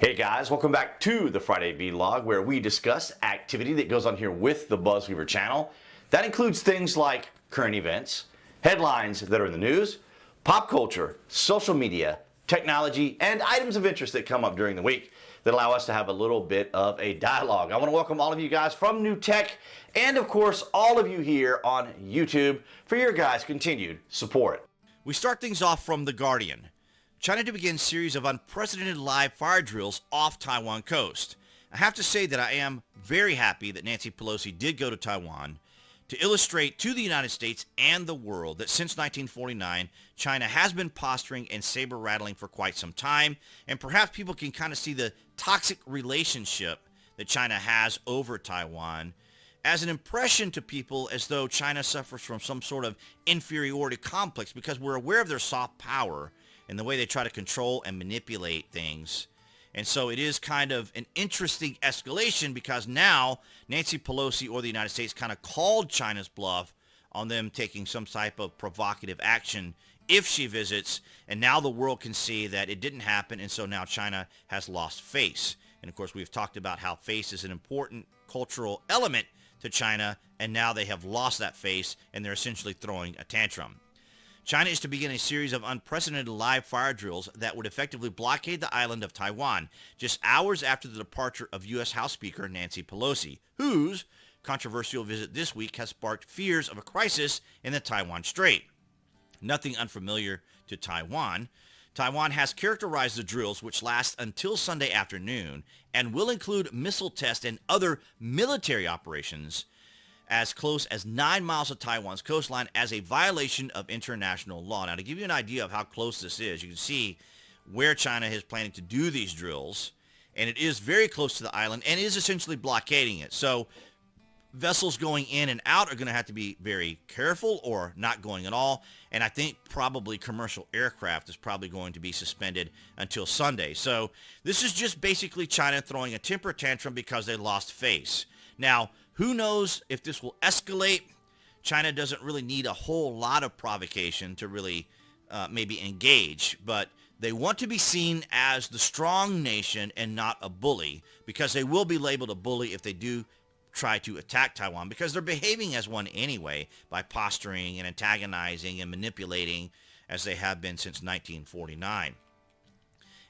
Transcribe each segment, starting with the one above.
Hey guys, welcome back to the Friday Vlog, where we discuss activity that goes on here with the BuzWeaver channel. That includes things like current events, headlines that are in the news, pop culture, social media, technology, and items of interest that come up during the week that allow us to have a little bit of a dialogue. I want to welcome all of you guys from New Tech and, of course, all of you here on YouTube for your guys' continued support. We start things off from The Guardian. China to begin series of unprecedented live fire drills off Taiwan coast. I have to say that I am very happy that Nancy Pelosi did go to Taiwan to illustrate to the United States and the world that since 1949, China has been posturing and saber rattling for quite some time, and perhaps people can kind of see the toxic relationship that China has over Taiwan as an impression to people as though China suffers from some sort of inferiority complex because we're aware of their soft power and the way they try to control and manipulate things. And so it is kind of an interesting escalation because now Nancy Pelosi or the United States kind of called China's bluff on them taking some type of provocative action if she visits. And now the world can see that it didn't happen. And so now China has lost face. And of course, we've talked about how face is an important cultural element to China. And now they have lost that face and they're essentially throwing a tantrum. China is to begin a series of unprecedented live fire drills that would effectively blockade the island of Taiwan just hours after the departure of U.S. House Speaker Nancy Pelosi, whose controversial visit this week has sparked fears of a crisis in the Taiwan Strait. Nothing unfamiliar to Taiwan. Taiwan has characterized the drills, which last until Sunday afternoon and will include missile tests and other military operations as close as 9 miles of Taiwan's coastline, as a violation of international law. Now, to give you an idea of how close this is, you can see where China is planning to do these drills, and it is very close to the island and is essentially blockading it. So vessels going in and out are going to have to be very careful or not going at all, and I think probably commercial aircraft is probably going to be suspended until Sunday. So this is just basically China throwing a temper tantrum because they lost face. Now, who knows if this will escalate? China doesn't really need a whole lot of provocation to really maybe engage, but they want to be seen as the strong nation and not a bully, because they will be labeled a bully if they do try to attack Taiwan, because they're behaving as one anyway by posturing and antagonizing and manipulating as they have been since 1949.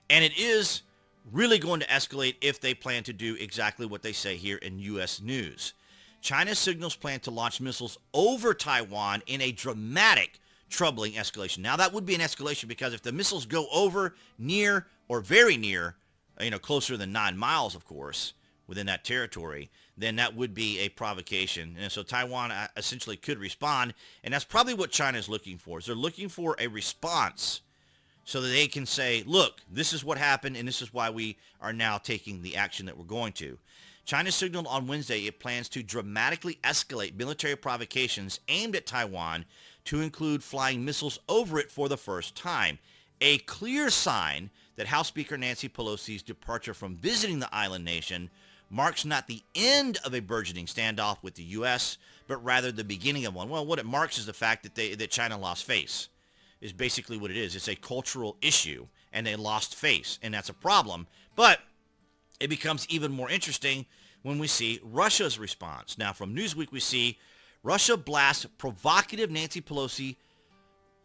And it is really going to escalate if they plan to do exactly what they say here in U.S. News. China signals plan to launch missiles over Taiwan in a dramatic, troubling escalation. Now, that would be an escalation because if the missiles go over, near, or very near, closer than 9 miles, of course, within that territory, then that would be a provocation. And so Taiwan essentially could respond, and that's probably what China is looking for. Is they're looking for a response so that they can say, look, this is what happened, and this is why we are now taking the action that we're going to. China signaled on Wednesday it plans to dramatically escalate military provocations aimed at Taiwan to include flying missiles over it for the first time. A clear sign that House Speaker Nancy Pelosi's departure from visiting the island nation marks not the end of a burgeoning standoff with the U.S., but rather the beginning of one. Well, what it marks is the fact that China lost face. Is basically what it is. It's a cultural issue, and they lost face, and that's a problem. But it becomes even more interesting when we see Russia's response. Now, from Newsweek, we see Russia blasts provocative Nancy Pelosi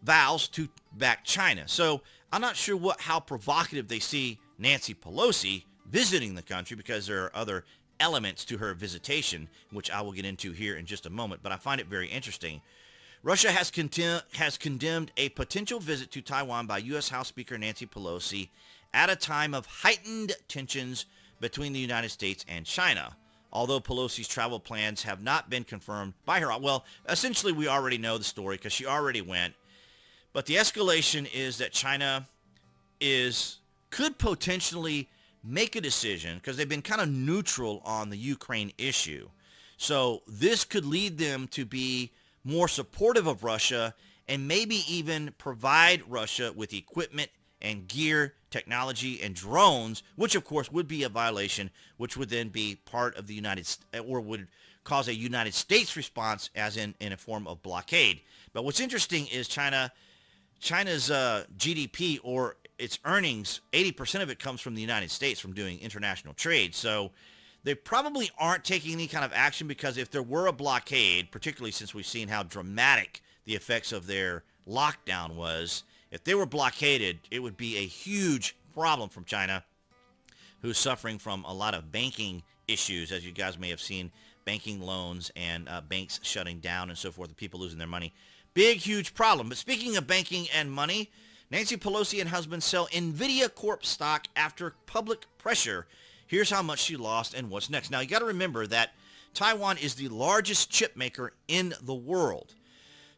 vows to back China. So I'm not sure how provocative they see Nancy Pelosi visiting the country, because there are other elements to her visitation, which I will get into here in just a moment. But I find it very interesting. Russia has condemned a potential visit to Taiwan by U.S. House Speaker Nancy Pelosi at a time of heightened tensions between the United States and China. Although Pelosi's travel plans have not been confirmed by her. Well, essentially we already know the story because she already went. But the escalation is that China could potentially make a decision, because they've been kind of neutral on the Ukraine issue. So this could lead them to be more supportive of Russia and maybe even provide Russia with equipment and gear, technology, and drones, which of course would be a violation, which would then be part of the would cause a United States response, as in a form of blockade. But what's interesting is China's GDP, or its earnings, 80% of it comes from the United States from doing international trade. So they probably aren't taking any kind of action, because if there were a blockade, particularly since we've seen how dramatic the effects of their lockdown was, if they were blockaded, it would be a huge problem from China, who's suffering from a lot of banking issues, as you guys may have seen, banking loans and banks shutting down and so forth, and people losing their money. Big, huge problem. But speaking of banking and money, Nancy Pelosi and husband sell NVIDIA Corp stock after public pressure. Here's how much she lost and what's next. Now, you got to remember that Taiwan is the largest chip maker in the world.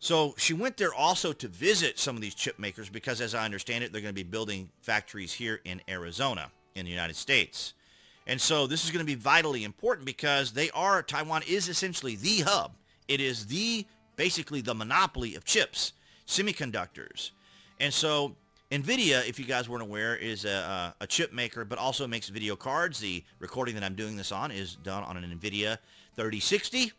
So she went there also to visit some of these chip makers because, as I understand it, they're going to be building factories here in Arizona in the United States. And so this is going to be vitally important because Taiwan is essentially the hub. It is basically the monopoly of chips, semiconductors. And so NVIDIA, if you guys weren't aware, is a chip maker, but also makes video cards. The recording that I'm doing this on is done on an NVIDIA 3060.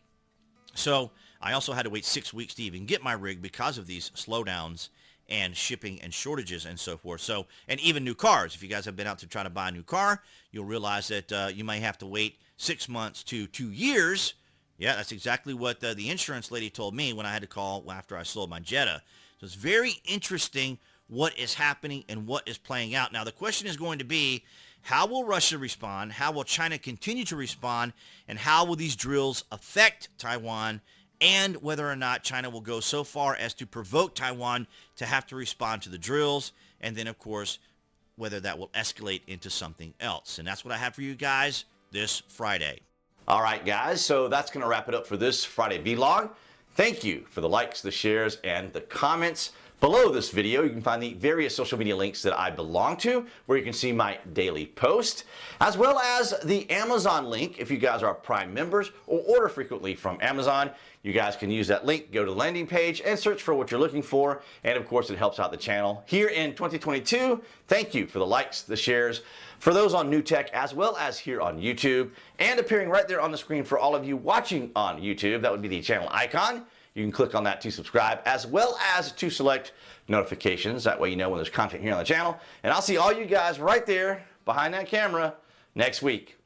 So I also had to wait 6 weeks to even get my rig because of these slowdowns and shipping and shortages and so forth. So, and even new cars. If you guys have been out to try to buy a new car, you'll realize that you may have to wait 6 months to 2 years. Yeah, that's exactly what the insurance lady told me when I had to call after I sold my Jetta. So it's very interesting what is happening and what is playing out. Now, the question is going to be, how will Russia respond? How will China continue to respond? And how will these drills affect Taiwan? And whether or not China will go so far as to provoke Taiwan to have to respond to the drills. And then, of course, whether that will escalate into something else. And that's what I have for you guys this Friday. All right, guys, so that's going to wrap it up for this Friday vlog. Thank you for the likes, the shares, and the comments. Below this video, you can find the various social media links that I belong to, where you can see my daily post, as well as the Amazon link. If you guys are Prime members or order frequently from Amazon, you guys can use that link, go to the landing page, and search for what you're looking for. And of course, it helps out the channel here in 2022. Thank you for the likes, the shares, for those on New Tech, as well as here on YouTube, and appearing right there on the screen for all of you watching on YouTube. That would be the channel icon. You can click on that to subscribe, as well as to select notifications. That way you know when there's content here on the channel. And I'll see all you guys right there behind that camera next week.